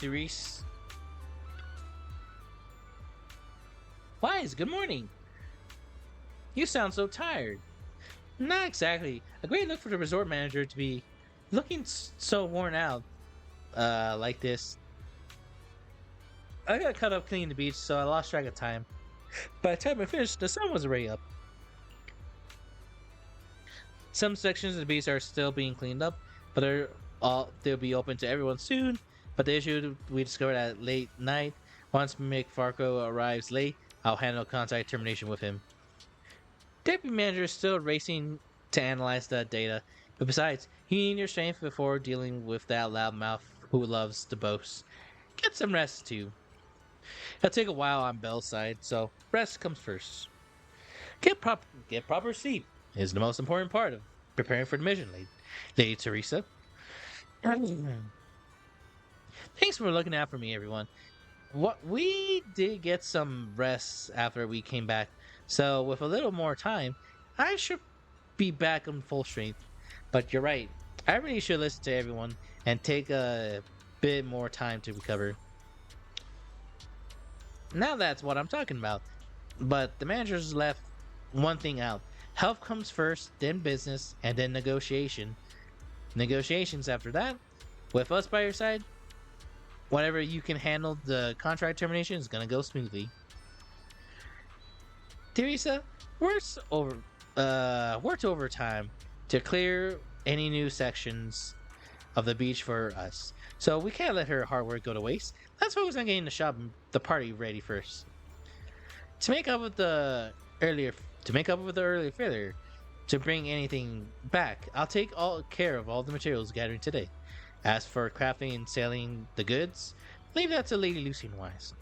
Therese. Wise, good morning. You sound so tired. Not exactly. A great look for the resort manager to be looking so worn out like this. I got caught up cleaning the beach, so I lost track of time. By the time I finished, the sun was already up. Some sections of the beach are still being cleaned up, but they'll be open to everyone soon. But the issue we discovered at late night, once Mick Farco arrives late, I'll handle contact termination with him. Deputy manager is still racing to analyze the data, but besides, you need your strength before dealing with that loudmouth who loves to boast. Get some rest too. It'll take a while on Belle's side, so rest comes first. Get proper sleep is the most important part of preparing for the mission, Lady Teresa. Thanks for looking out for me, everyone. We did get some rest after we came back, so with a little more time, I should be back on full strength. But you're right, I really should listen to everyone and take a bit more time to recover. Now that's what I'm talking about. But the managers left one thing out. Health comes first, then business, and then negotiation. Negotiations after that. With us by your side, whatever you can handle the contract termination is gonna go smoothly. Teresa, worked overtime to clear any new sections of the beach for us. So we can't let her hard work go to waste. Let's focus on getting the party ready first. To make up with the earlier failure to bring anything back, I'll take all care of all the materials gathering today. As for crafting and selling the goods, leave that to Lady Lucy and Wise.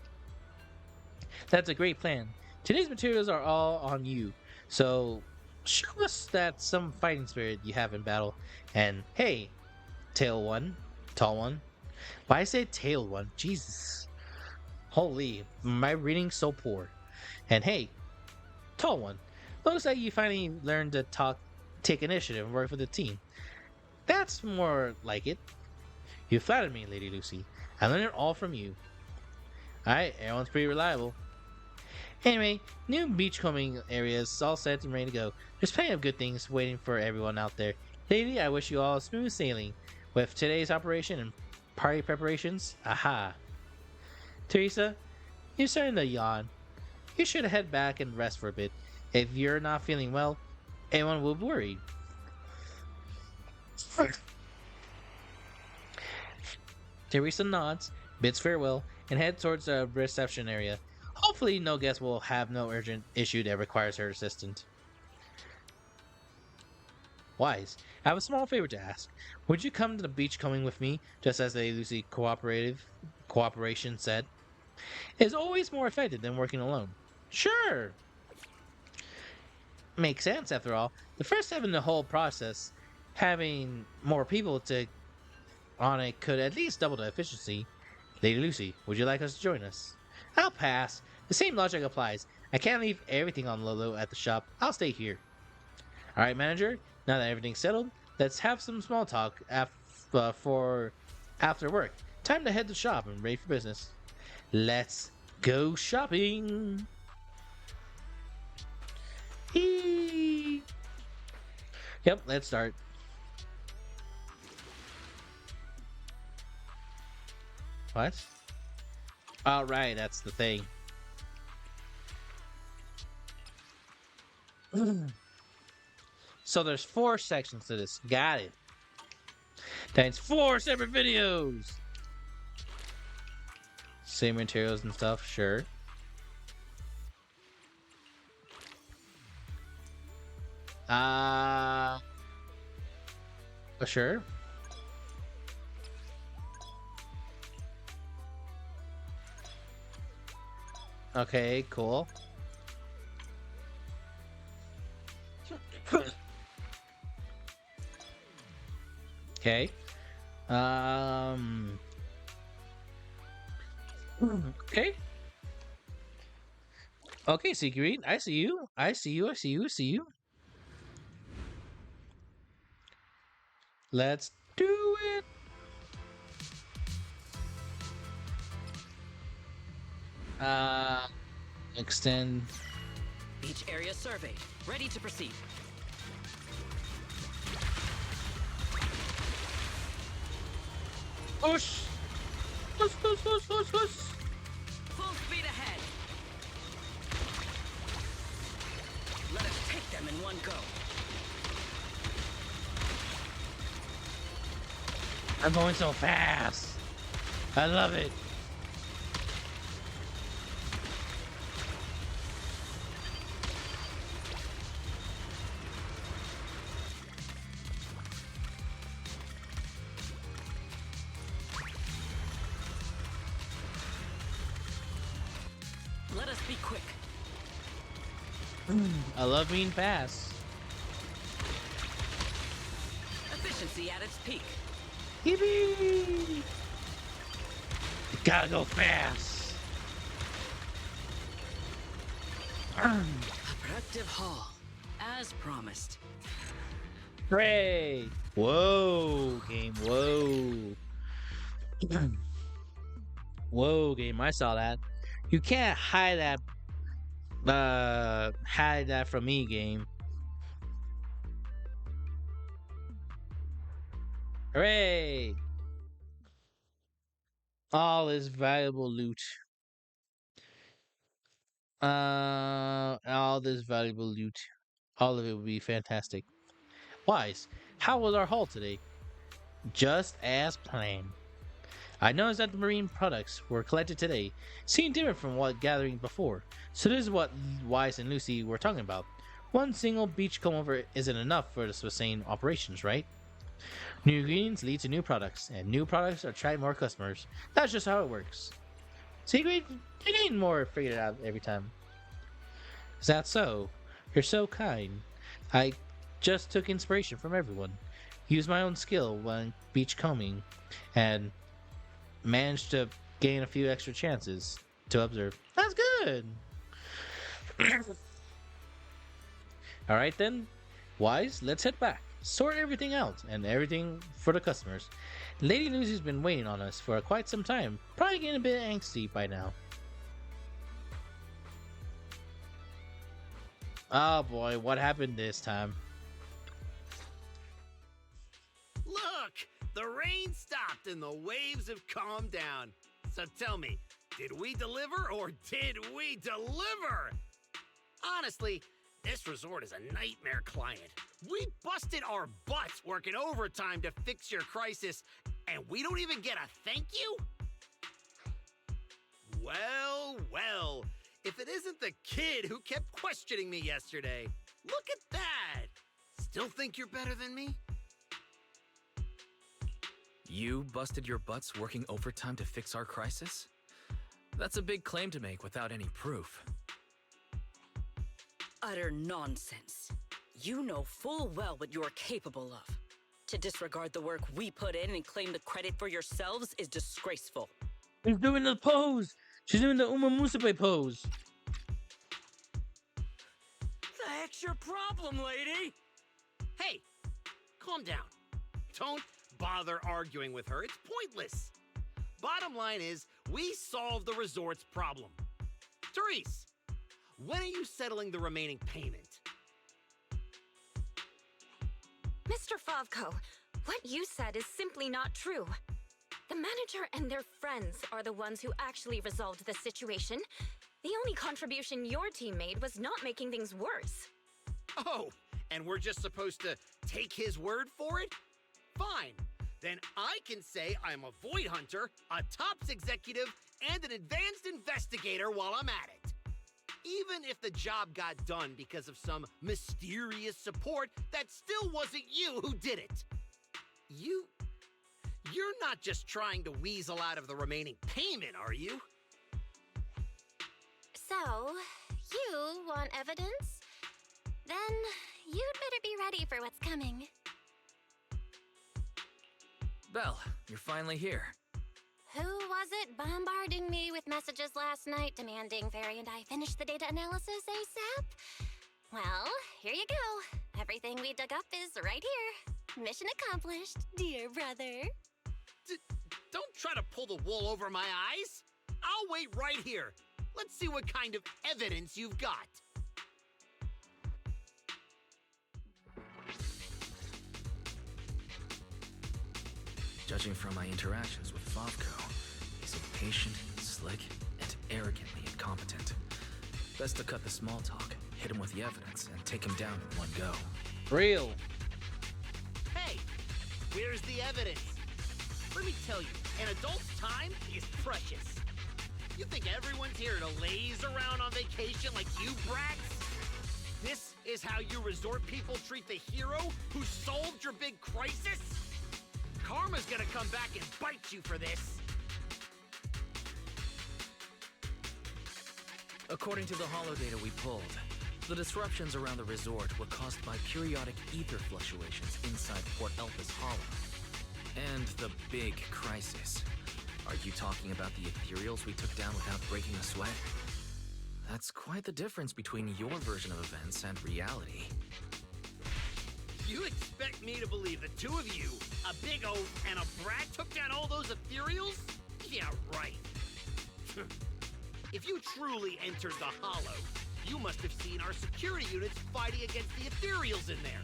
That's a great plan. Today's materials are all on you, so show us that some fighting spirit you have in battle. And hey, tall one. Why I say tail one? Jesus. Holy, my reading's so poor. And hey, tall one. Looks like you finally learned to take initiative, and work with the team. That's more like it. You flattered me, Lady Lucy. I learned it all from you. Alright, everyone's pretty reliable. Anyway, new beachcombing areas all set and ready to go. There's plenty of good things waiting for everyone out there. Lady, I wish you all smooth sailing with today's operation and party preparations. Aha. Teresa, you're starting to yawn. You should head back and rest for a bit. If you're not feeling well, everyone will be worried. Teresa nods, bids farewell, and heads towards the reception area. Hopefully, no guest will have no urgent issue that requires her assistance. Wise, I have a small favor to ask. Would you come to the beach combing with me, just as Lady Lucy cooperation said? It's always more effective than working alone. Sure! Makes sense, after all. The first step in the whole process, having more people on it could at least double the efficiency. Lady Lucy, would you like us to join us? I'll pass. The same logic applies. I can't leave everything on Lolo at the shop. I'll stay here. Alright, manager. Now that everything's settled, let's have some small talk for after work. Time to head to shop and ready for business. Let's go shopping. Hee. Yep, let's start. What? All right, that's the thing. So there's 4 sections to this. Got it. That's 4 separate videos. Same materials and stuff, sure. Sure. Okay, cool. Okay. Okay. Okay, Secret. I see you. I see you. I see you. I see you. Let's do it. Uh, extend. Beach area surveyed. Ready to proceed. Push! Push, push, push, push, push! Full speed ahead. Let us take them in one go. I'm going so fast. I love it. Let us be quick. I love being fast. Efficiency at its peak. Yippee! Gotta go fast. A productive haul, as promised. Hooray! Whoa, game, whoa. Whoa, game, I saw that. You can't hide that from me, game. Hooray! All this valuable loot. All this valuable loot. All of it would be fantastic. Wise, how was our haul today? Just as planned. I noticed that the marine products were collected today seemed different from what gathering before. So this is what Wise and Lucy were talking about. One single beach comb over isn't enough for the sustain operations, right? New ingredients lead to new products, and new products attract more customers. That's just how it works. So you're getting more figured out every time. Is that so? You're so kind. I just took inspiration from everyone. Used my own skill when beach combing, and managed to gain a few extra chances to observe. That's good. All right then, Wise, let's head back. Sort everything out and everything for the customers. Lady Lucy's been waiting on us for quite some time. Probably getting a bit angsty by now. Oh boy, what happened this time? Look! The rain stopped and the waves have calmed down. So tell me, did we deliver or did we deliver? Honestly, this resort is a nightmare client. We busted our butts working overtime to fix your crisis, and we don't even get a thank you? Well, well, if it isn't the kid who kept questioning me yesterday. Look at that! Still think you're better than me? You busted your butts working overtime to fix our crisis? That's a big claim to make without any proof. Utter nonsense. You know full well what you're capable of. To disregard the work we put in and claim the credit for yourselves is disgraceful. She's doing the pose. She's doing the Uma Musume pose. The heck's your problem, lady? Hey, calm down. Don't bother arguing with her. It's pointless. Bottom line is, we solved the resort's problem. Therese, when are you settling the remaining payment? Mr. Favko, what you said is simply not true. The manager and their friends are the ones who actually resolved the situation. The only contribution your team made was not making things worse. Oh, and we're just supposed to take his word for it? Fine. Then I can say I'm a void hunter, a TOPS executive, and an advanced investigator while I'm at it. Even if the job got done because of some mysterious support, that still wasn't you who did it. You're not just trying to weasel out of the remaining payment, are you? So, you want evidence? Then you'd better be ready for what's coming. Belle, you're finally here. Who was it bombarding me with messages last night demanding Fairy and I finish the data analysis ASAP? Well, here you go. Everything we dug up is right here. Mission accomplished, dear brother. Don't try to pull the wool over my eyes. I'll wait right here. Let's see what kind of evidence you've got. Judging from my interactions with Favko, he's impatient, slick, and arrogantly incompetent. Best to cut the small talk, hit him with the evidence, and take him down in one go. Real. Hey, where's the evidence? Let me tell you, an adult's time is precious. You think everyone's here to laze around on vacation like you brats? This is how you resort people treat the hero who solved your big crisis? Karma's gonna come back and bite you for this. According to the holo data we pulled, the disruptions around the resort were caused by periodic ether fluctuations inside Port Elpis Hollow. And the big crisis. Are you talking about the ethereals we took down without breaking a sweat? That's quite the difference between your version of events and reality. You expect me to believe the two of you, a big oaf and a brat, took down all those ethereals? Yeah, right. If you truly entered the Hollow, you must have seen our security units fighting against the ethereals in there.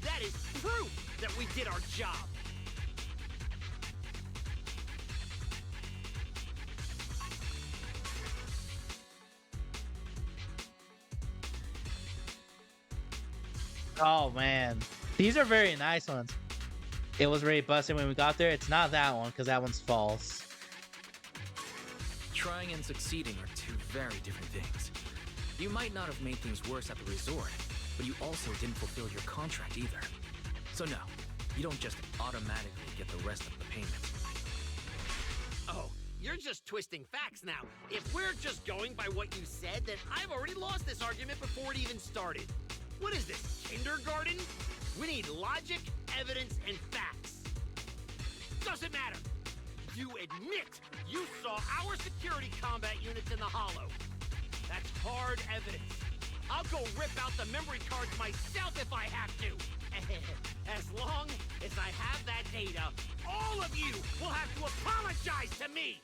That is proof that we did our job. Oh man, these are very nice ones. It was really busted when we got there. It's not that one because that one's false. Trying and succeeding are two very different things. You might not have made things worse at the resort, but you also didn't fulfill your contract either. So no, you don't just automatically get the rest of the payment. Oh, you're just twisting facts now. If we're just going by what you said, then I've already lost this argument before it even started. What is this, kindergarten? We need logic, evidence, and facts. Doesn't matter. You admit you saw our security combat units in the Hollow. That's hard evidence. I'll go rip out the memory cards myself if I have to. As long as I have that data, all of you will have to apologize to me.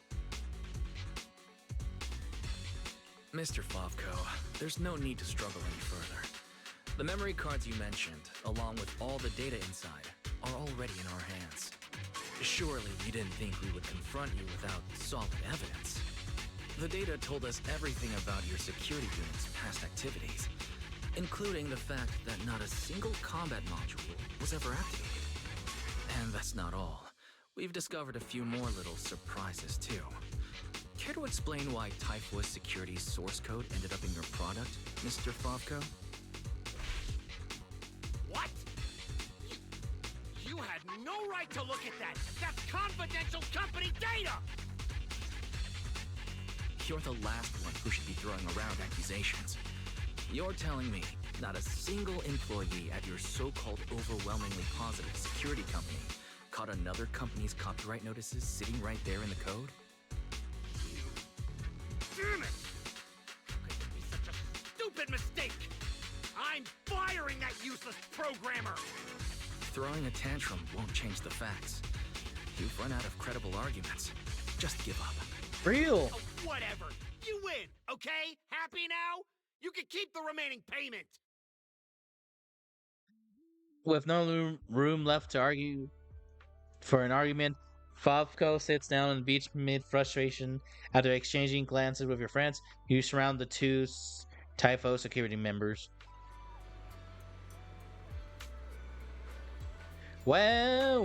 Mr. Favko, there's no need to struggle any further. The memory cards you mentioned, along with all the data inside, are already in our hands. Surely you didn't think we would confront you without solid evidence. The data told us everything about your security unit's past activities, including the fact that not a single combat module was ever activated. And that's not all. We've discovered a few more little surprises too. Care to explain why Typhus Security's source code ended up in your product, Mr. Favko? What? You had no right to look at that. That's confidential company data! You're the last one who should be throwing around accusations. You're telling me not a single employee at your so-called overwhelmingly positive security company caught another company's copyright notices sitting right there in the code? Damn it! How could there be such a stupid mistake? I'm firing that useless programmer! Throwing a tantrum won't change the facts. You've run out of credible arguments. Just give up. Real. Oh, whatever. You win, okay? Happy now? You can keep the remaining payment. With no room left to argue for an argument, Favko sits down on the beach mid frustration. After exchanging glances with your friends, you surround the two Typho security members. Well.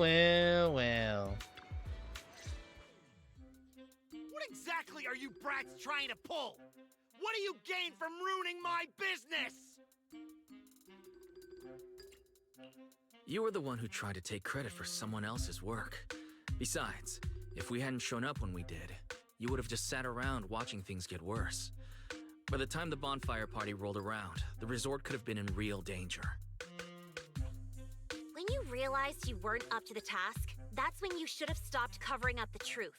What exactly are you brats trying to pull? What do you gain from ruining my business? You were the one who tried to take credit for someone else's work. Besides, if we hadn't shown up when we did, you would have just sat around watching things get worse. By the time the bonfire party rolled around, the resort could have been in real danger. When you realized you weren't up to the task, that's when you should have stopped covering up the truth.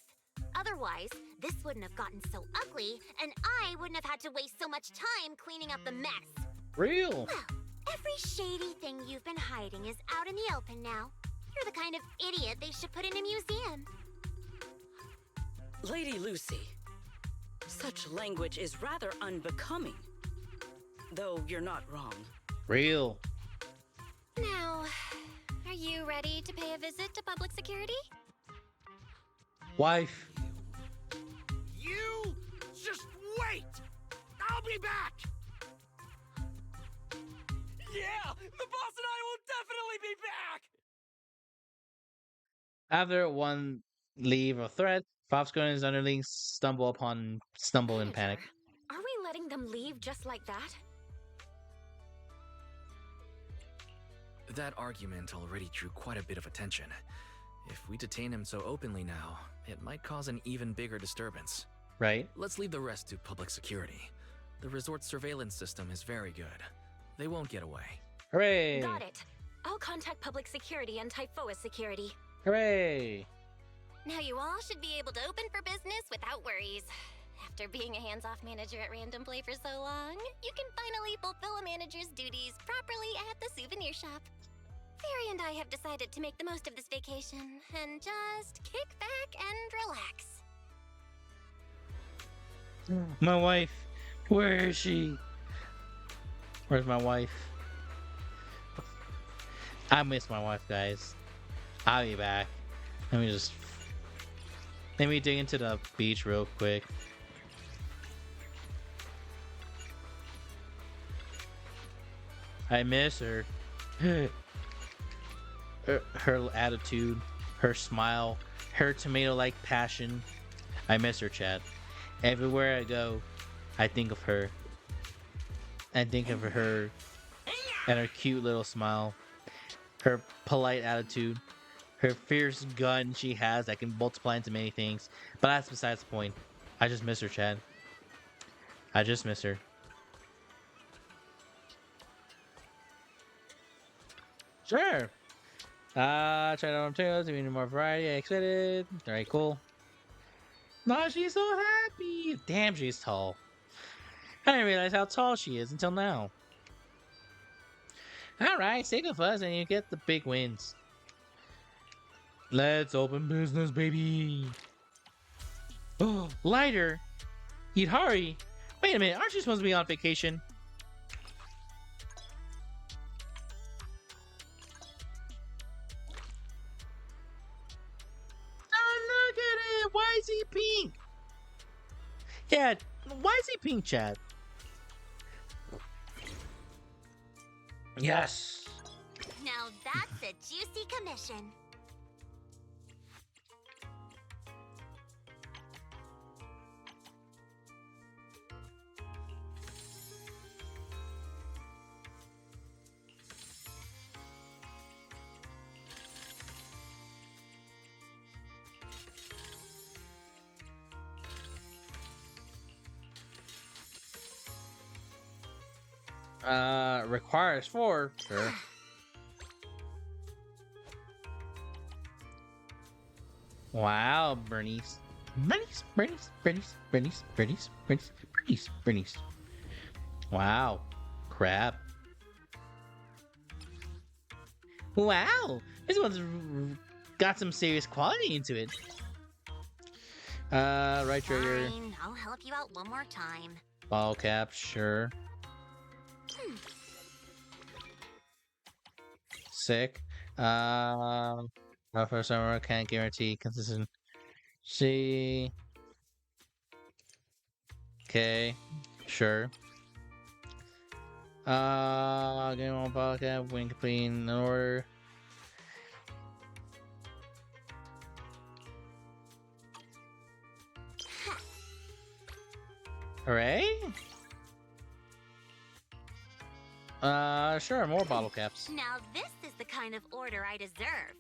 Otherwise, this wouldn't have gotten so ugly, and I wouldn't have had to waste so much time cleaning up the mess. Real. Well, every shady thing you've been hiding is out in the open now. You're the kind of idiot they should put in a museum. Lady Lucy, Such language is rather unbecoming. Though you're not wrong. Real. Now, are you ready to pay a visit to public security? Wife. You just wait! I'll be back! Yeah! The boss and I will definitely be back! After one leave of threat, Fofsco and his underlings stumble in panic. Manager, are we letting them leave just like that? That argument already drew quite a bit of attention. If we detain him so openly now, it might cause an even bigger disturbance. Right? Let's leave the rest to public security. The resort's surveillance system is very good. They won't get away. Hooray! Got it. I'll contact public security and Typhoa security. Hooray! Now you all should be able to open for business without worries. After being a hands-off manager at Random Play for so long, you can finally fulfill a manager's duties properly at the souvenir shop. Fairy and I have decided to make the most of this vacation and just kick back and relax. My wife. Where is she? Where's my wife? I miss my wife, guys. I'll be back. Let me dig into the beach real quick. I miss her. Her attitude, her smile, her tomato-like passion. I miss her, chat. Everywhere I go, I think of her. I think of her and her cute little smile, her polite attitude, her fierce gun she has that can multiply into many things. But that's besides the point. I just miss her, Chad. I just miss her. Sure. Try out materials, we need more variety. I excited. Alright, cool. Nah, she's so happy. Damn, she's tall. I didn't realize how tall she is until now. Alright, stay with us and you get the big wins. Let's open business, baby. Oh, lighter. Hidari. Wait a minute, aren't you supposed to be on vacation? Oh, look at it. Why is he pink? Yeah, why is he pink, Chad? Yes. Now that's a juicy commission. Requires 4. Sure. Wow, Bernice. Bernice. Wow. Crap. Wow. This one's got some serious quality into it. Right trigger. Fine, I'll help you out one more time. Ball cap, sure. Sick. For summer can't guarantee consistency. Okay, sure. Game on ball cap when complete in order. Hooray! Sure, more bottle caps. Now this is the kind of order I deserve.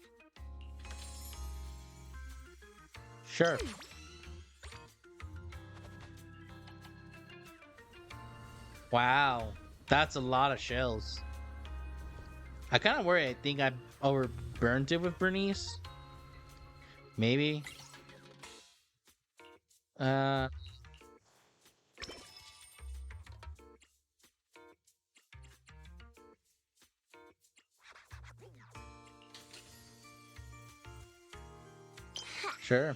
Sure. Wow, that's a lot of shells. I kind of worry. I think I overburned it with Bernice. Maybe. Sure.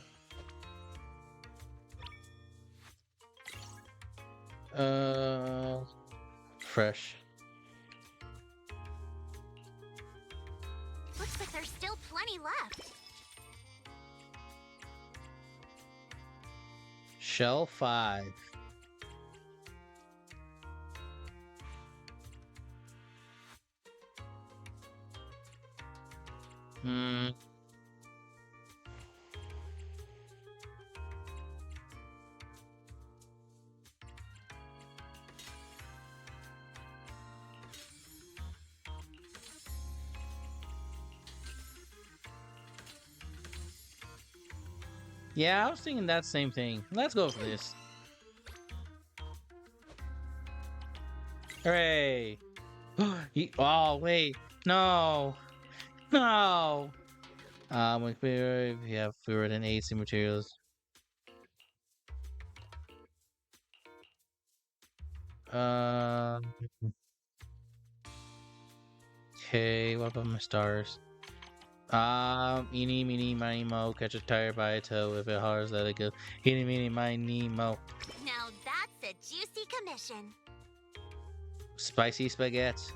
Fresh. Looks like there's still plenty left. Shell 5. Hmm. Yeah, I was thinking that same thing. Let's go for this. Hooray! Oh wait, no, no. We have fluid and AC materials. Um. Okay, what about my stars? Eeny, meeny, miny, mo. Catch a tire by a toe. If it hollers, let it go. Eeny, meeny, miny, mo. Now that's a juicy commission. Spicy spaghetti.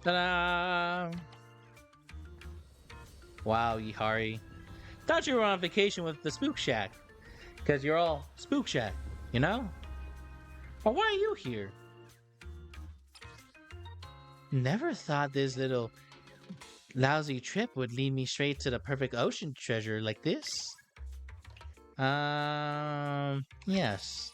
Ta-da! Wow, Yihari. Thought you were on vacation with the Spook Shack. Because you're all Spook Shack, you know? Or why are you here? Never thought this little lousy trip would lead me straight to the perfect ocean treasure like this. Yes.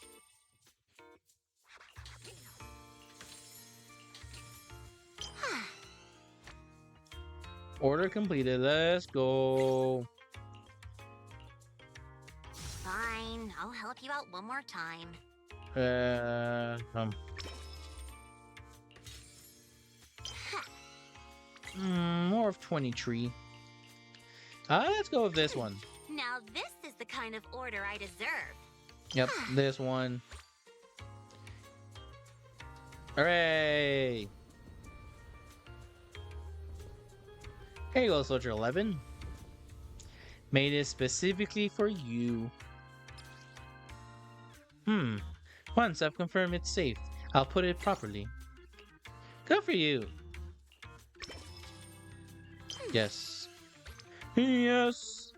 Order completed. Let's go. Fine, I'll help you out one more time. More of 23. Let's go with this one. Now this is the kind of order I deserve. Yep, this one. Hooray! Here you go, Soldier 11. Made it specifically for you. Once I've confirmed it's safe, I'll put it properly. Good for you. Yes. Yes.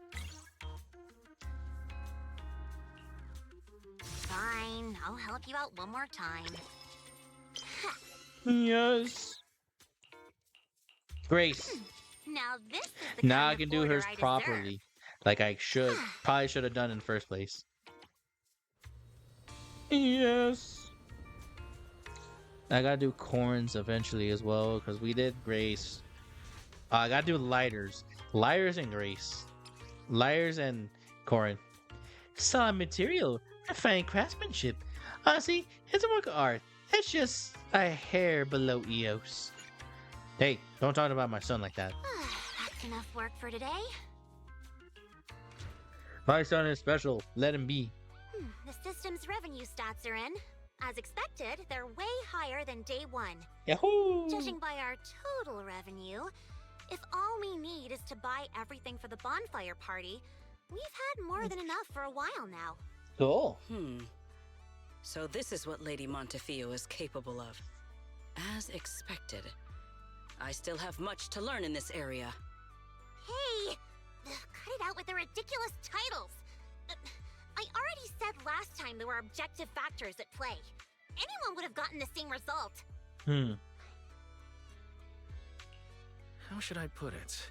Fine, I'll help you out one more time. Yes. Grace. Now this is the Now kind I of can do order hers I deserve. properly. Like I should. Probably should have done in the first place. Yes. I gotta do corns eventually as well, because we did Grace. I gotta do lighters. Lighters and Grace. Lighters and Corin. Solid material. Refined craftsmanship. Honestly, it's a work of art. It's just a hair below EOS. Hey, don't talk about my son like that. That's enough work for today. My son is special. Let him be. The system's revenue stats are in. As expected, they're way higher than day one. Yahoo! Judging by our total revenue, if all we need is to buy everything for the bonfire party, we've had more than enough for a while now. Cool. So this is what Lady Montefiore is capable of. As expected. I still have much to learn in this area. Hey! Cut it out with the ridiculous titles! I already said last time there were objective factors at play. Anyone would have gotten the same result. How should I put it?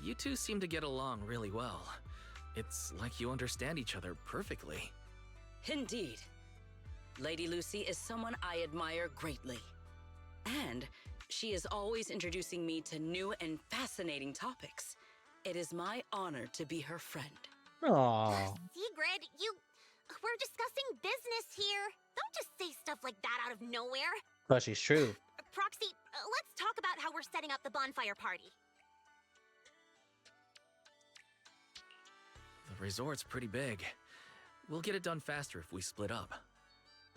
You two seem to get along really well. It's like you understand each other perfectly. Indeed. Lady Lucy is someone I admire greatly. And she is always introducing me to new and fascinating topics. It is my honor to be her friend. Aww. Sigrid, we're discussing business here. Don't just say stuff like that out of nowhere. But she's true. Proxy, let's talk about how we're setting up the bonfire party. The resort's pretty big. We'll get it done faster if we split up.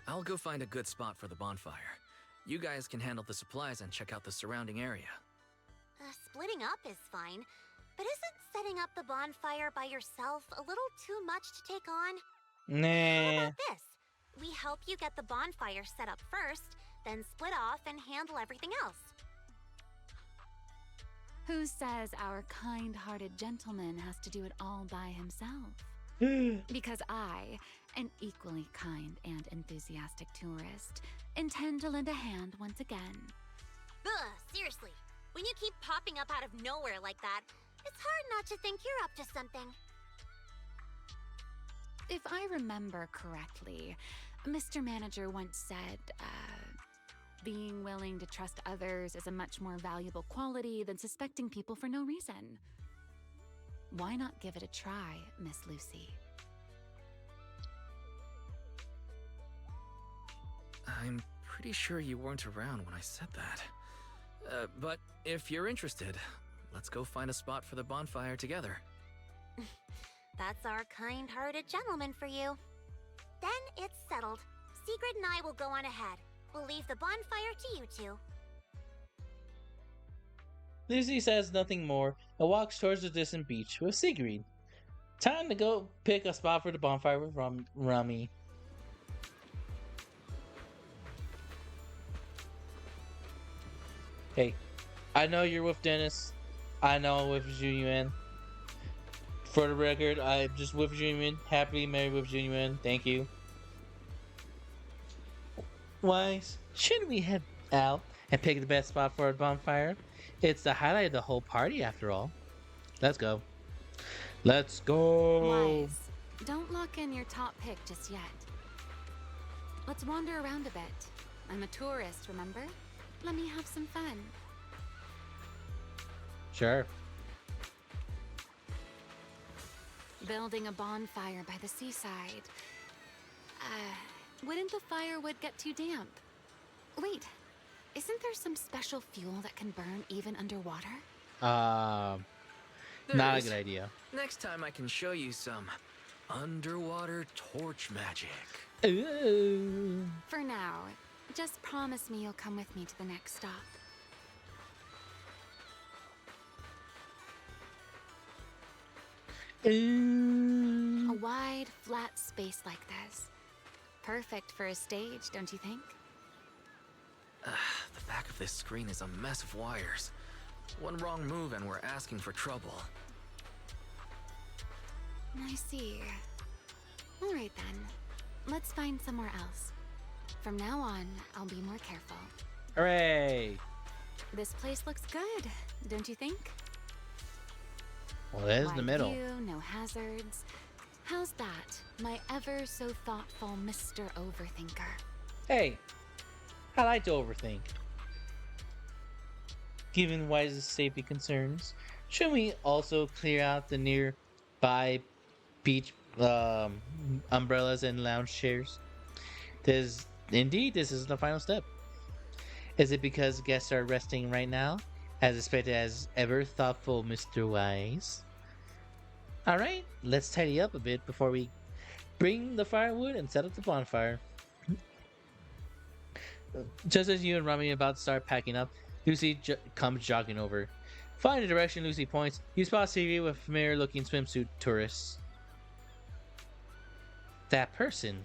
I'll go find a good spot for the bonfire. You guys can handle the supplies and check out the surrounding area. Splitting up is fine, but isn't setting up the bonfire by yourself a little too much to take on? How Nah. about this? We help you get the bonfire set up first, then split off and handle everything else. Who says our kind-hearted gentleman has to do it all by himself? Because I, an equally kind and enthusiastic tourist, intend to lend a hand once again. Ugh, seriously. When you keep popping up out of nowhere like that, it's hard not to think you're up to something. If I remember correctly, Mr. Manager once said, being willing to trust others is a much more valuable quality than suspecting people for no reason. Why not give it a try, Miss Lucy? I'm pretty sure you weren't around when I said that. But if you're interested, let's go find a spot for the bonfire together. That's our kind-hearted gentleman for you. Then it's settled. Sigrid and I will go on ahead. We'll leave the bonfire to you two. Lucy says nothing more and walks towards the distant beach with Sigrid. Time to go pick a spot for the bonfire with Rummy. Hey, I know you're with Dennis. I know I'm with Junyuan. For the record, I'm just with Junyuan. Happily married with Junyuan. Thank you. Why shouldn't we head out and pick the best spot for a bonfire? It's the highlight of the whole party, after all. Let's go. Let's go. Wise, don't lock in your top pick just yet. Let's wander around a bit. I'm a tourist, remember? Let me have some fun. Sure. Building a bonfire by the seaside. Wouldn't the firewood get too damp? Wait, isn't there some special fuel that can burn even underwater? Not a good idea. Next time I can show you some underwater torch magic. Ooh. For now, just promise me you'll come with me to the next stop. Ooh. A wide, flat space like this. Perfect for a stage, don't you think? The back of this screen is a mess of wires. One wrong move and we're asking for trouble. I see. All right then. Let's find somewhere else. From now on, I'll be more careful. Hooray! This place looks good, don't you think? Well, that is Wide the middle. view, no hazards. How's that, my ever so thoughtful Mr. Overthinker? Hey, I like to overthink. Given Wise's safety concerns, should we also clear out the nearby beach umbrellas and lounge chairs? This is the final step. Is it because guests are resting right now, as expected as ever, thoughtful Mr. Wise? Alright, let's tidy up a bit before we bring the firewood and set up the bonfire. Just as you and Rami are about to start packing up, Lucy comes jogging over. Following the direction Lucy points, you spot Sigrid with familiar-looking swimsuit tourists. That person.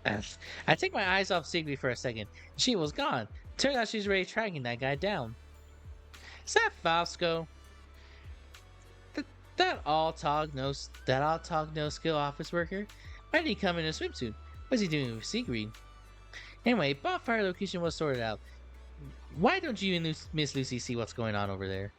I take my eyes off Sigrid for a second. She was gone. Turns out she's already tracking that guy down. Is that Fausto? That all talk no skill office worker? Why did he come in a swimsuit? What's he doing with Sigrid? Anyway, bonfire location was sorted out. Why don't you and Miss Lucy see what's going on over there?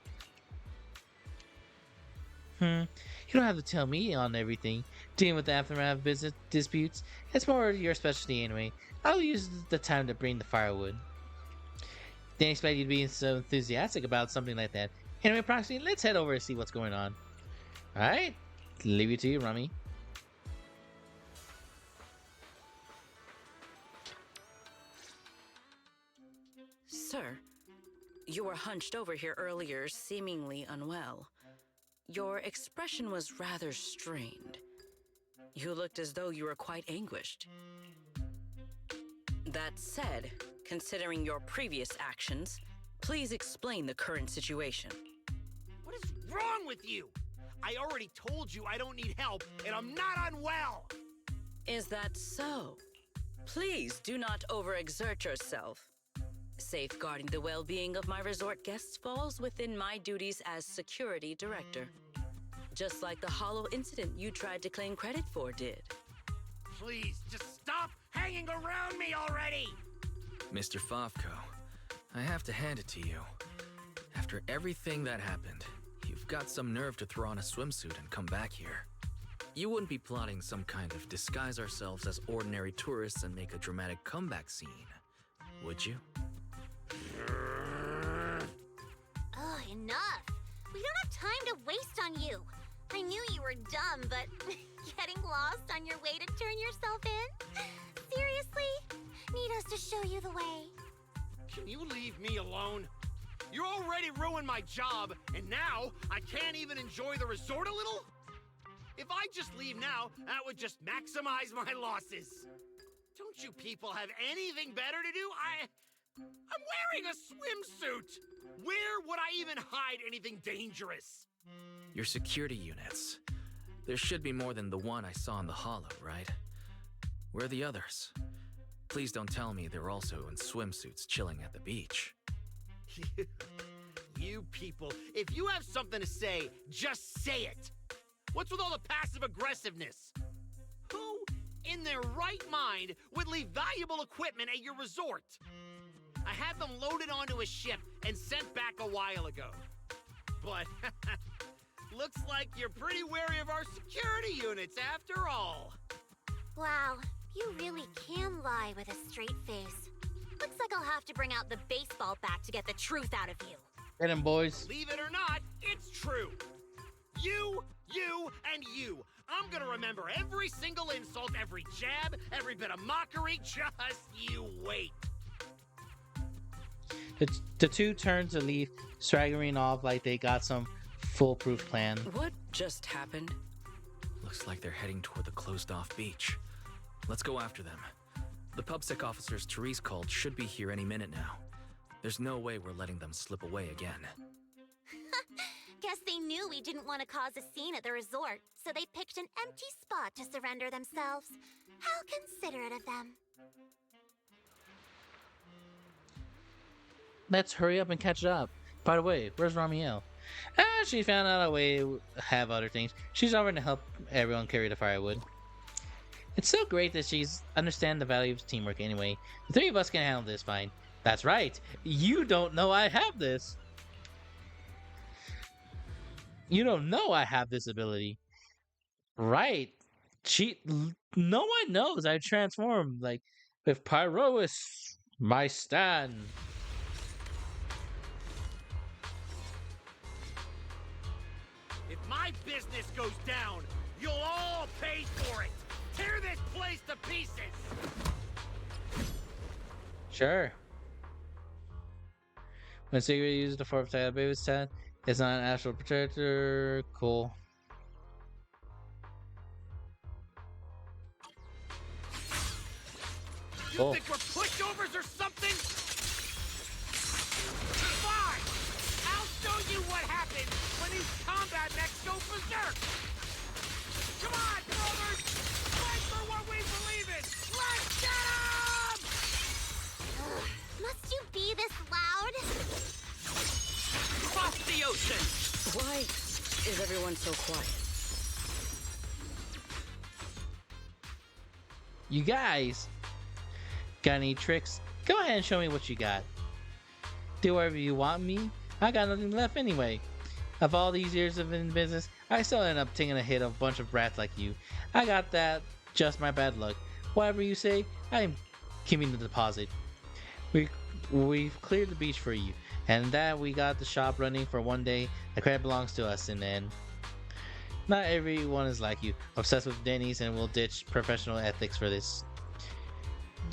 You don't have to tell me on everything. Dealing with the aftermath of business disputes, it's more your specialty anyway. I'll use the time to bring the firewood. Didn't expect you to be so enthusiastic about something like that. Anyway, Proxy, let's head over and see what's going on. Alright, leave it to you, Rummy. Sir, you were hunched over here earlier, seemingly unwell. Your expression was rather strained. You looked as though you were quite anguished. That said, considering your previous actions, Please explain the current situation. What is wrong with you? I already told you I don't need help, and I'm not unwell! Is that so? Please do not overexert yourself. Safeguarding the well-being of my resort guests falls within my duties as security director. Just like the hollow incident you tried to claim credit for did. Please, just stop hanging around me already! Mr. Fovko, I have to hand it to you. After everything that happened, you've got some nerve to throw on a swimsuit and come back here. You wouldn't be plotting some kind of disguise ourselves as ordinary tourists and make a dramatic comeback scene, would you? Oh, enough. We don't have time to waste on you. I knew you were dumb, but getting lost on your way to turn yourself in? Seriously? Need us to show you the way? Can you leave me alone? You already ruined my job, and now I can't even enjoy the resort a little? If I just leave now, that would just maximize my losses. Don't you people have anything better to do? I'm wearing a swimsuit! Where would I even hide anything dangerous? Your security units. There should be more than the one I saw in the hollow, right? Where are the others? Please don't tell me they're also in swimsuits chilling at the beach. You people, if you have something to say, just say it. What's with all the passive aggressiveness? Who in their right mind would leave valuable equipment at your resort? I had them loaded onto a ship and sent back a while ago. But looks like you're pretty wary of our security units after all. Wow, you really can lie with a straight face. Looks like I'll have to bring out the baseball bat to get the truth out of you. Get him, boys. Believe it or not, it's true. You, and you. I'm gonna remember every single insult, every jab, every bit of mockery. Just you wait. The two turn to leave, swaggering off like they got some foolproof plan. What just happened? Looks like they're heading toward the closed-off beach. Let's go after them. The PubSec officers Therese called should be here any minute now. There's no way we're letting them slip away again. Guess they knew we didn't want to cause a scene at the resort, so they picked an empty spot to surrender themselves. How considerate of them. Let's hurry up and catch up. By the way, where's Ramiel? She found out a way to have other things. She's offering to help everyone carry the firewood. It's so great that she's understand the value of teamwork anyway. The three of us can handle this fine. That's right. You don't know I have this. You don't know I have this ability. Right. No one knows I transformed. Like, with Pyrois, my stand. If my business goes down, you'll all pay for it. Tear this place to pieces. Sure. When Secret uses the fourth type of baby stand, it's not an astral protector. Cool. You Cool. think we're pushovers or something? Fine! I'll show you what happens when these combat mechs go berserk! Come on, brothers! Fight for what we believe in! Let's get 'em! Must you be this loud? Cross the ocean! Why is everyone so quiet? You guys got any tricks? Go ahead and show me what you got. Do whatever you want me. I got nothing left anyway. Of all these years of in business, I still end up taking a hit of a bunch of brats like you. I got that. Just my bad luck. Whatever you say, I'm keeping the deposit. We've cleared the beach for you, and that we got the shop running for one day. The credit belongs to us in the end. Not everyone is like you, obsessed with Denny's and will ditch professional ethics for this.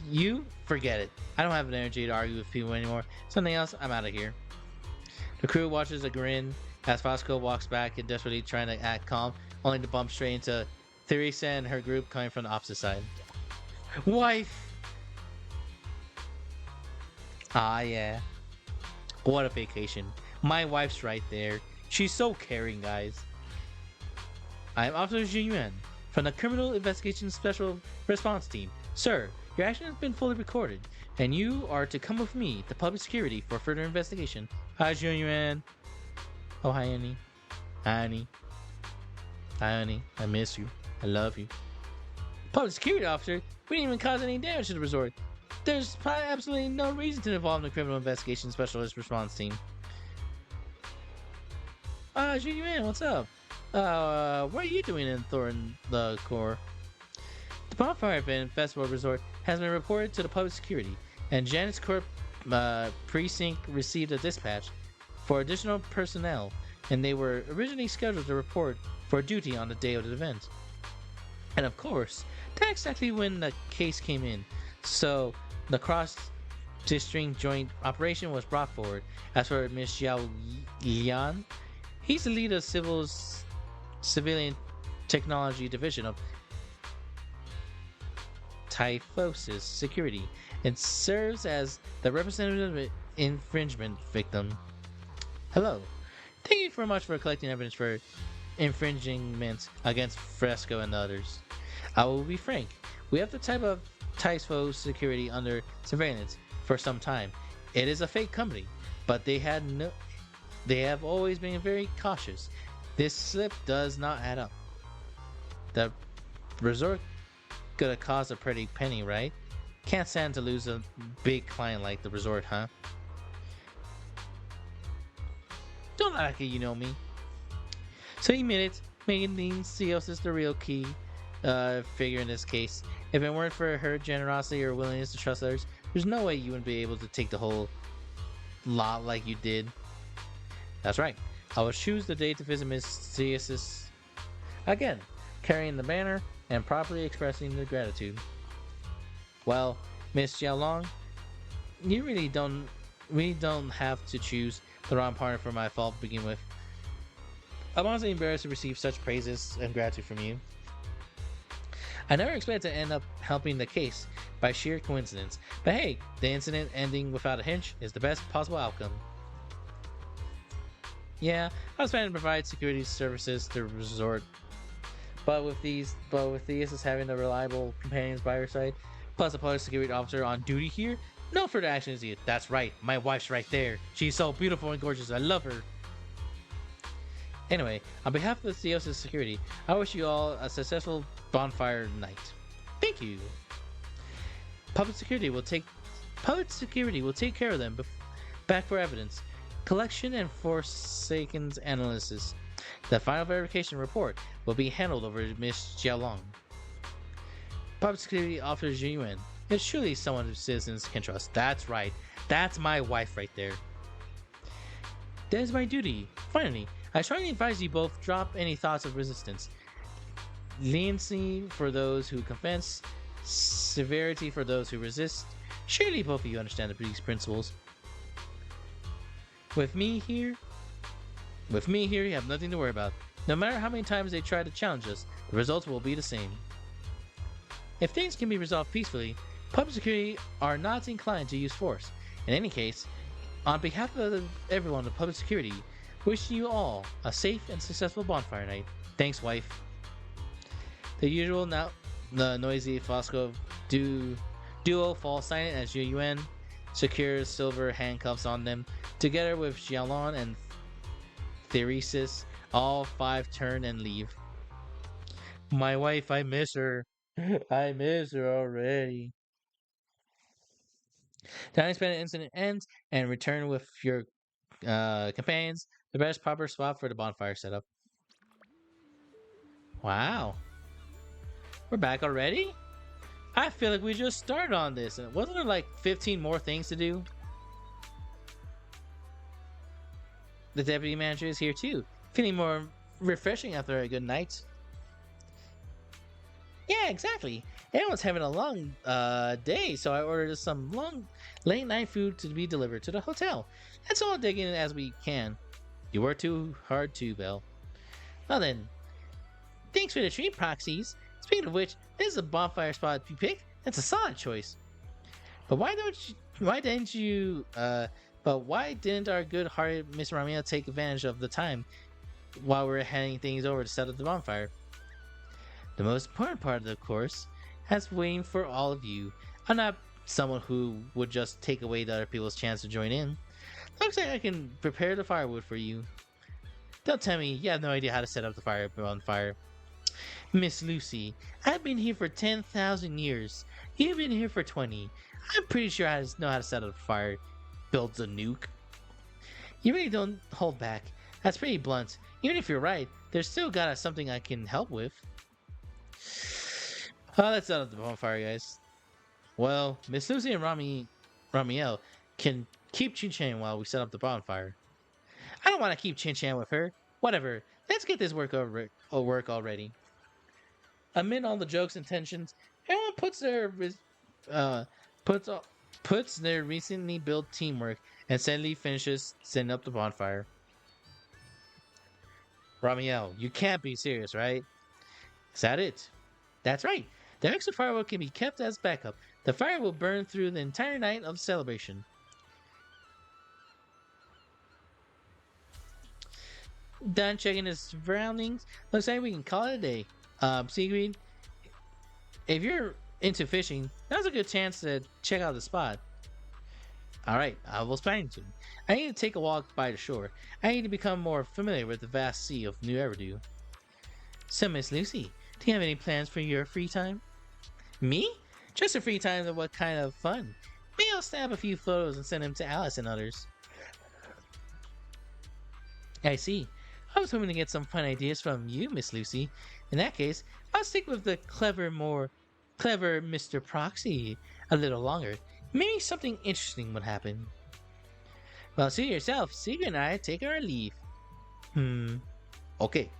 You forget it. I don't have the energy to argue with people anymore. Something else, I'm out of here. The crew watches a grin as Fosco walks back and desperately trying to act calm, only to bump straight into Theresa and her group coming from the opposite side. Wife! Ah, yeah. What a vacation. My wife's right there. She's so caring, guys. I am Officer Jin Yuan from the Criminal Investigation Special Response Team. Sir, your action has been fully recorded, and you are to come with me to public security for further investigation. Hi, Jin Yuan. Oh, hi, Annie. Hi, Annie. Hi, Annie. I miss you. I love you. Public security officer? We didn't even cause any damage to the resort. There's absolutely no reason to involve the Criminal Investigation Specialist Response Team. Jin Yuan, what's up? What are you doing in Thorn the Core? The bonfire event Festival Resort has been reported to the public security, and Janet's Corp precinct received a dispatch for additional personnel, and they were originally scheduled to report for duty on the day of the event. And of course, that's exactly when the case came in, so the cross-district joint operation was brought forward. As for Ms. Xiao Lian, he's the lead of Civilian Technology Division of Typhosis Security and serves as the representative infringement victim. Hello. Thank you very much for collecting evidence for infringements against Fresco and others. I will be frank. We have the type of Typho Security under surveillance for some time. It is a fake company, but they have always been very cautious. This slip does not add up. The resort gonna cost a pretty penny, right? Can't stand to lose a big client like the resort, huh? Don't act like you know me. So you admit it, making Theos is the real key figure in this case. If it weren't for her generosity or willingness to trust others, there's no way you wouldn't be able to take the whole lot like you did. That's right. I will choose the day to visit Miss Theosis again, carrying the banner and properly expressing the gratitude. Well, Miss Xiaolong, you really don't have to choose the wrong partner for my fault to begin with. I'm honestly embarrassed to receive such praises and gratitude from you. I never expected to end up helping the case by sheer coincidence, but hey, the incident ending without a hitch is the best possible outcome. Yeah, I was planning to provide security services to the resort, but with these having the reliable companions by her side, plus a public security officer on duty here, no further action is needed. That's right, my wife's right there. She's so beautiful and gorgeous. I love her. Anyway, on behalf of the Theos' security, I wish you all a successful bonfire night. Thank you. Public security will take care of them back for evidence collection and Forsaken's analysis. The final verification report will be handled over Miss Jiaolong. Public security officer Zhu Yuan is truly someone who citizens can trust. That's right. That's my wife right there. That is my duty. Finally, I strongly advise you both drop any thoughts of resistance. Leniency for those who confess, severity for those who resist. Surely both of you understand these principles. With me here, you have nothing to worry about. No matter how many times they try to challenge us, the results will be the same. If things can be resolved peacefully, public security are not inclined to use force. In any case, on behalf of everyone in public security, wishing you all a safe and successful bonfire night. Thanks, wife. The usual the noisy Fosco duo fall silent as Zhu Yuan secures silver handcuffs on them. Together with Xiaolong and Theresis, all five turn and leave. My wife, I miss her. I miss her already. The unexpected incident ends and return with your companions. The best proper spot for the bonfire setup. Wow. We're back already? I feel like we just started on this. And wasn't there like 15 more things to do? The deputy manager is here too. Feeling more refreshing after a good night. Yeah, exactly. Everyone's having a long day, so I ordered some late night food to be delivered to the hotel. Let's all dig in as we can. You work too hard too, Belle. Well then, thanks for the treat, proxies. Speaking of which, this is a bonfire spot you picked. That's a solid choice. But why didn't you But why didn't our good-hearted Miss Ramia take advantage of the time while we were handing things over to set up the bonfire? The most important part of the course has waiting for all of you. I'm not someone who would just take away the other people's chance to join in. Looks like I can prepare the firewood for you. Don't tell me you have no idea how to set up the bonfire. Miss Lucy, I've been here for 10,000 years. You've been here for 20. I'm pretty sure I know how to set up a fire. Builds a nuke. You really don't hold back. That's pretty blunt. Even if you're right, there's still gotta something I can help with. Let's set up the bonfire, guys. Well, Miss Lucy and Ramiel can keep Chin Chan while we set up the bonfire. I don't want to keep Chin Chan with her. Whatever. Let's get this work already. Amid all the jokes and tensions, everyone uh, puts puts their recently built teamwork and steadily finishes setting up the bonfire. Ramiel, you can't be serious, right? Is that it? That's right. The extra firewood can be kept as backup. The fire will burn through the entire night of the celebration. Done checking his surroundings. Looks like we can call it a day. Sigrid, if you're into fishing, now's a good chance to check out the spot. Alright, I was planning to. I need to take a walk by the shore. I need to become more familiar with the vast sea of New Everdew. So, Miss Lucy, do you have any plans for your free time? Me? Just a free time of what kind of fun? Maybe I'll snap a few photos and send them to Alice and others. I see. I was hoping to get some fun ideas from you, Miss Lucy. In that case, I'll stick with the clever Mr. Proxy a little longer. Maybe something interesting would happen. Well, see yourself. Sigrid and I take our leave. Okay.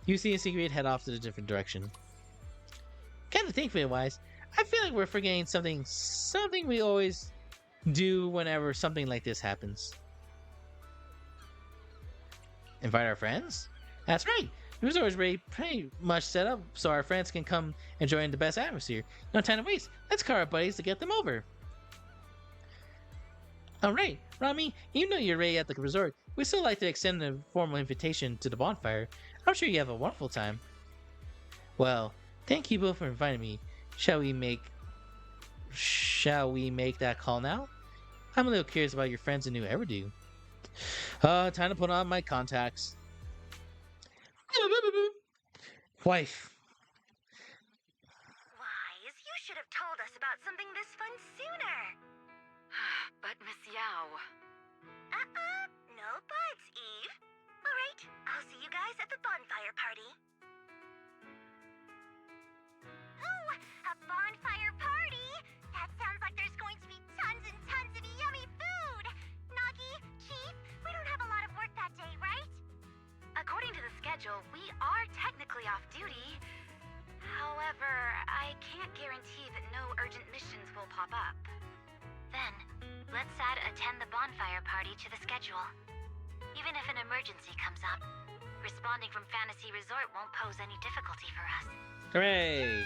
Lucy and Sigrid head off to a different direction. Kind of think of it, wise. I feel like we're forgetting something we always do whenever something like this happens. Invite our friends? That's right. The resort is already pretty much set up so our friends can come enjoy the best atmosphere. No time to waste. Let's call our buddies to get them over. Alright, Rami, even though you're ready at the resort, we'd still like to extend a formal invitation to the bonfire. I'm sure you have a wonderful time. Well, thank you both for inviting me. Shall we make that call now? I'm a little curious about your friends in New Everdew. Time to put on my contacts. Wife. Wise, you should have told us about something this fun sooner. But Miss Yao. No buts, Eve. All right, I'll see you guys at the bonfire party. Ooh, a bonfire party? That sounds like there's going to be tons and tons of yummy food. Nagi, Chief, we don't have a lot of work that day, right? According to the schedule, we are technically off duty. However, I can't guarantee that no urgent missions will pop up. Then, let's add attend the bonfire party to the schedule. Even if an emergency comes up, responding from Fantasy Resort won't pose any difficulty for us. Hooray!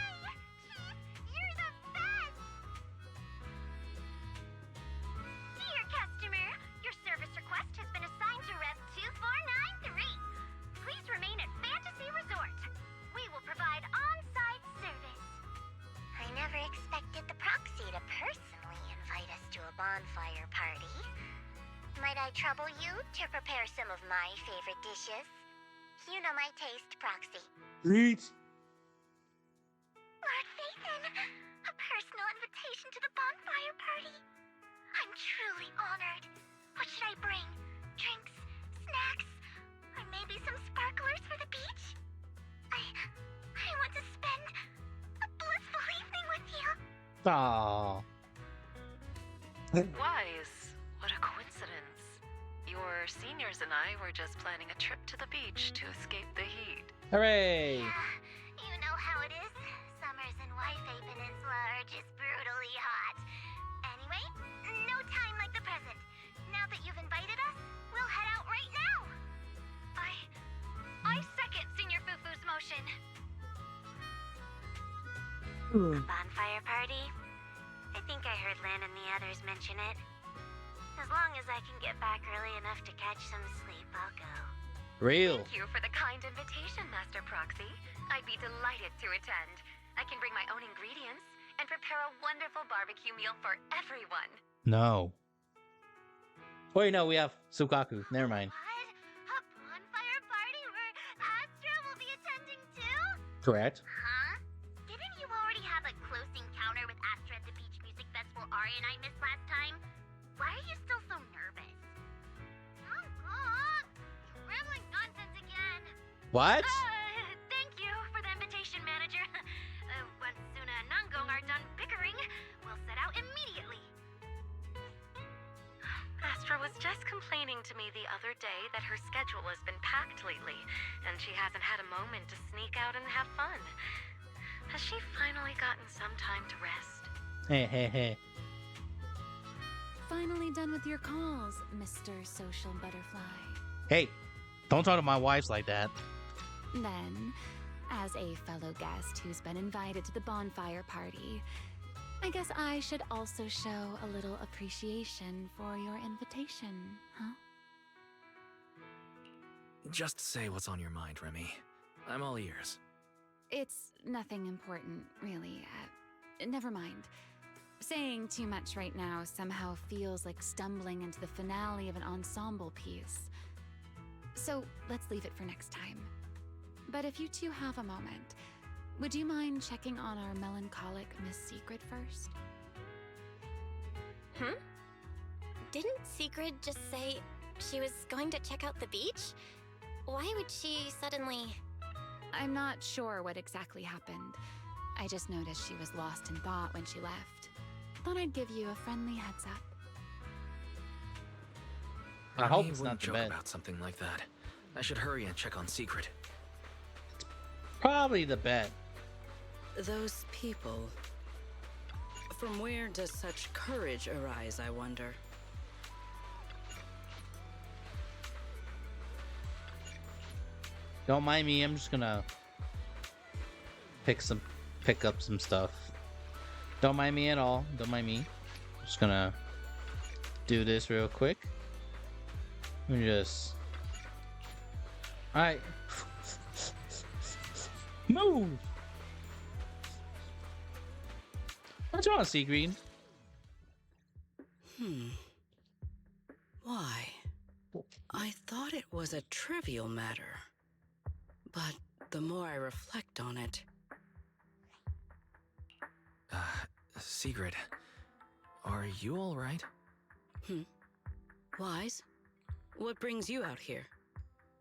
You're the best! Dear customer, your service request has been assigned to Rev 2493. Please remain at Fantasy Resort. We will provide on-site service. I never expected the proxy to personally invite us to a bonfire party. Might I trouble you to prepare some of my favorite dishes? You know my taste, Proxy. Eat. Lord Phaethon, a personal invitation to the bonfire party. I'm truly honored. What should I bring? Drinks, snacks, or maybe some sparklers for the beach? I want to spend a blissful evening with you. Aww. Wise, what a coincidence. Your seniors and I were just planning a trip to the beach to escape the heat. Hooray! Yeah, you know how it is. Summers in Waifei Peninsula are just brutally hot. Anyway, no time like the present. Now that you've invited us, we'll head out right now. I second Senior Fufu's motion. A bonfire party? I think I heard Lan and the others mention it. long as I can get back early enough to catch some sleep, I'll go. Real. Thank you for the kind invitation, Master Proxy. I'd be delighted to attend. I can bring my own ingredients and prepare a wonderful barbecue meal for everyone. No. Wait, no, we have Sukaku. Never mind. What? A bonfire party where Astra will be attending too? Correct. Huh? Didn't you already have a close encounter with Astra at the Beach Music Festival Ari and I missed last time? Why are you still so nervous? Oh, God. You're rambling nonsense again. What? Thank you for the invitation, manager. Once Suna and Nangong are done bickering, we'll set out immediately. Astra was just complaining to me the other day that her schedule has been packed lately, and she hasn't had a moment to sneak out and have fun. Has she finally gotten some time to rest? Hey, hey, hey. Finally done with your calls, Mr. Social Butterfly. Hey, don't talk to my wives like that. Then, as a fellow guest who's been invited to the bonfire party, I guess I should also show a little appreciation for your invitation, huh? Just say what's on your mind, Remy. I'm all ears. It's nothing important, really. Never mind. Saying too much right now somehow feels like stumbling into the finale of an ensemble piece. So let's leave it for next time. But if you two have a moment, would you mind checking on our melancholic Miss Secret first? Didn't Secret just say she was going to check out the beach? Why would she suddenly... I'm not sure what exactly happened. I just noticed she was lost in thought when she left. Thought I'd give you a friendly heads up. I hope Remy it's wouldn't not the joke bed. about something like that. I should hurry and check on Secret. Probably the bet. Those people. From where does such courage arise, I wonder? Don't mind me. I'm just gonna pick up some stuff. Don't mind me at all. Don't mind me. Just gonna do this real quick. Let me just. All right. Move. What's wrong, Seagreen? Why? I thought it was a trivial matter. But the more I reflect on it... Secret, are you all right? Wise? What brings you out here?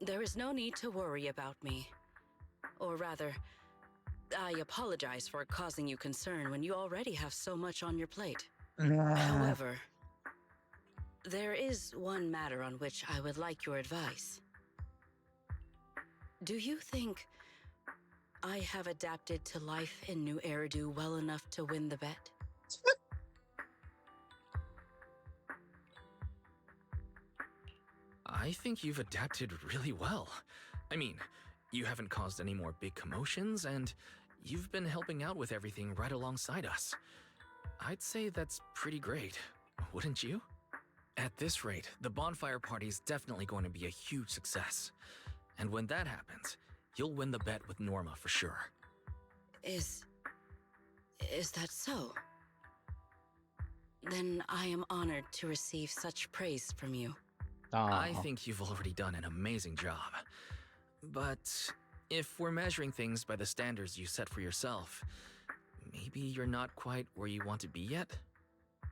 There is no need to worry about me. Or rather, I apologize for causing you concern when you already have so much on your plate. However, there is one matter on which I would like your advice. Do you think I have adapted to life in New Eridu well enough to win the bet? I think you've adapted really well. I mean, you haven't caused any more big commotions, and you've been helping out with everything right alongside us. I'd say that's pretty great, wouldn't you? At this rate, the bonfire party's definitely going to be a huge success. And when that happens, you'll win the bet with Norma for sure. Is that so? Then I am honored to receive such praise from you. I think you've already done an amazing job. But if we're measuring things by the standards you set for yourself, maybe you're not quite where you want to be yet?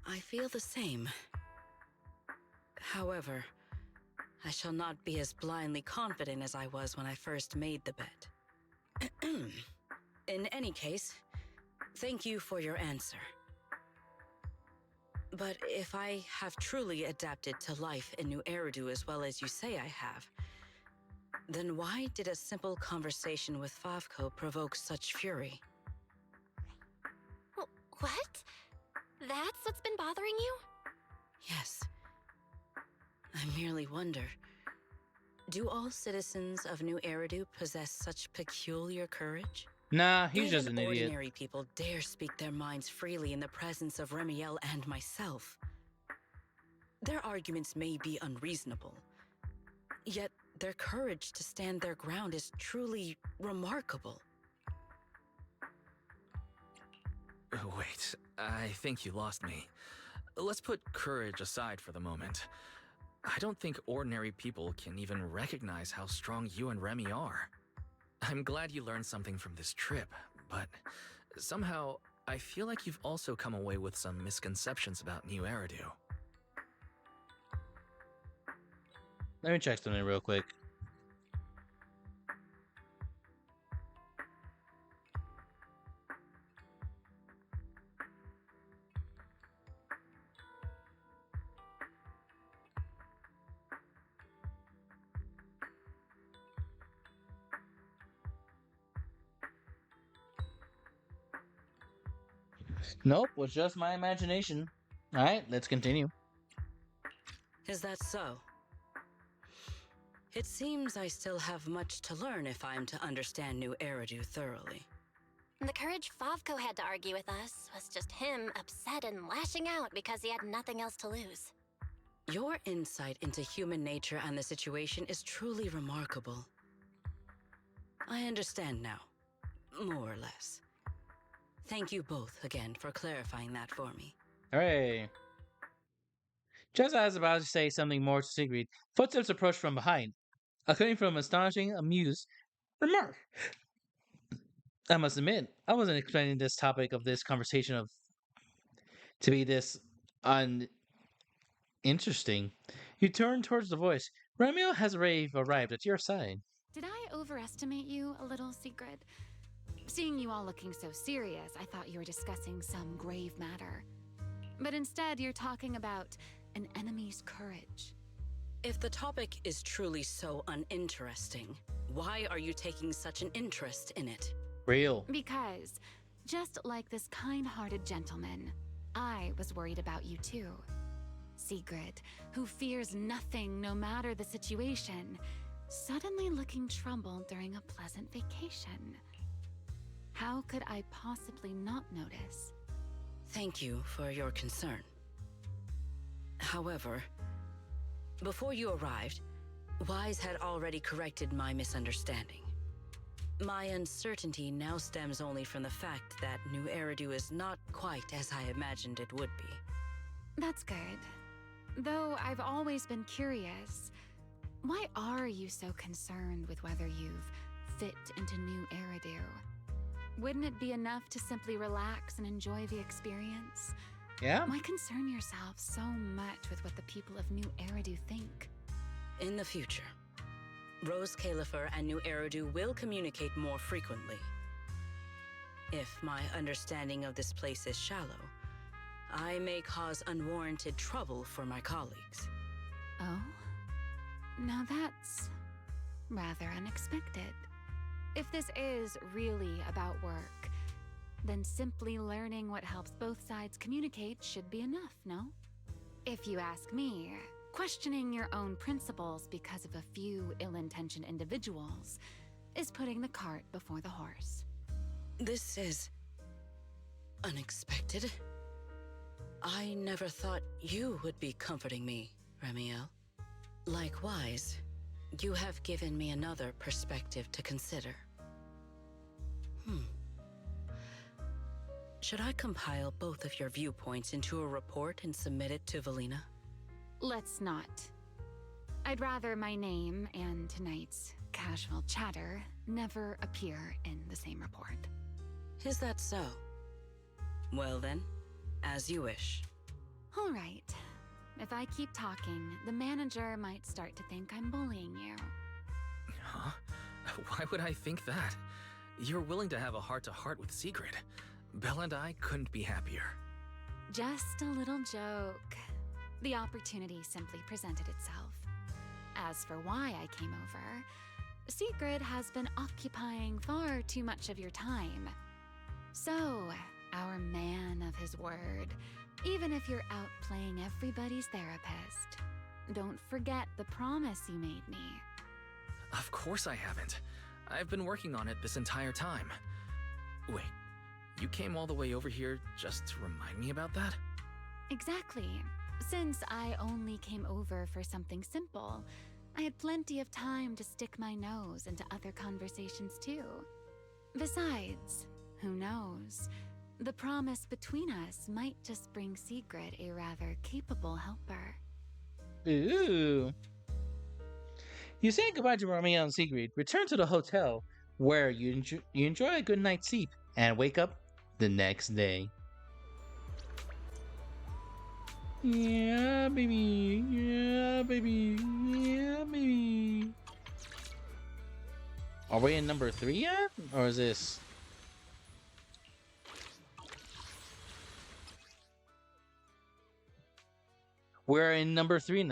I feel the same. However, I shall not be as blindly confident as I was when I first made the bet. In any case, thank you for your answer. But if I have truly adapted to life in New Eridu as well as you say I have, then why did a simple conversation with Favko provoke such fury? What? That's what's been bothering you? Yes. I merely wonder, do all citizens of New Eridu possess such peculiar courage? Nah, he's When just an idiot. ordinary people dare speak their minds freely in the presence of Remiel and myself. Their arguments may be unreasonable, yet their courage to stand their ground is truly remarkable. Wait, I think you lost me. Let's put courage aside for the moment. I don't think ordinary people can even recognize how strong you and Remy are. I'm glad you learned something from this trip, but somehow I feel like you've also come away with some misconceptions about New Eridu. Let me check something real quick. Nope, was just my imagination. All right, let's continue. Is that so? It seems I still have much to learn if I'm to understand New Eridu thoroughly. The courage Favko had to argue with us was just him upset and lashing out because he had nothing else to lose. Your insight into human nature and the situation is truly remarkable. I understand now, more or less. Thank you both again for clarifying that for me. Hooray. Just as I was about to say something more to Sigrid, footsteps approached from behind, coming from astonishing, amused remark. I must admit, I wasn't expecting this topic of this conversation to be this uninteresting. You turn towards the voice. Romeo has arrived at your side. Did I overestimate you a little, Sigrid? Seeing you all looking so serious, I thought you were discussing some grave matter. But instead, you're talking about an enemy's courage. If the topic is truly so uninteresting, why are you taking such an interest in it? Real. Because, just like this kind-hearted gentleman, I was worried about you too. Sigrid, who fears nothing no matter the situation, suddenly looking troubled during a pleasant vacation. How could I possibly not notice? Thank you for your concern. However, before you arrived, Wise had already corrected my misunderstanding. My uncertainty now stems only from the fact that New Eridu is not quite as I imagined it would be. That's good. Though I've always been curious, why are you so concerned with whether you've fit into New Eridu? Wouldn't it be enough to simply relax and enjoy the experience? Yeah? Why concern yourself so much with what the people of New Eridu think? In the future, Rose Califer and New Eridu will communicate more frequently. If my understanding of this place is shallow, I may cause unwarranted trouble for my colleagues. Oh? Now that's rather unexpected. If this is really about work, then simply learning what helps both sides communicate should be enough, no? If you ask me, questioning your own principles because of a few ill-intentioned individuals is putting the cart before the horse. This is unexpected. I never thought you would be comforting me, Remiel. Likewise, you have given me another perspective to consider. Should I compile both of your viewpoints into a report and submit it to Valina? Let's not. I'd rather my name and tonight's casual chatter never appear in the same report. Is that so? Well then, as you wish. All right. If I keep talking, the manager might start to think I'm bullying you. Huh? Why would I think that? You're willing to have a heart-to-heart with Sigrid. Belle and I couldn't be happier. Just a little joke. The opportunity simply presented itself. As for why I came over, Sigrid has been occupying far too much of your time. So, our man of his word, even if you're out playing everybody's therapist, don't forget the promise you made me. Of course I haven't. I've been working on it this entire time. Wait, you came all the way over here just to remind me about that? Exactly. Since I only came over for something simple, I had plenty of time to stick my nose into other conversations too. Besides, who knows? The promise between us might just bring Sigrid a rather capable helper. Ooh. You say goodbye to Romeo and Sigrid, return to the hotel, where you enjoy a good night's sleep, and wake up the next day. Yeah, baby. Yeah, baby. Yeah, baby. Are we in number 3 yet? Or is this... We're in number 3 now.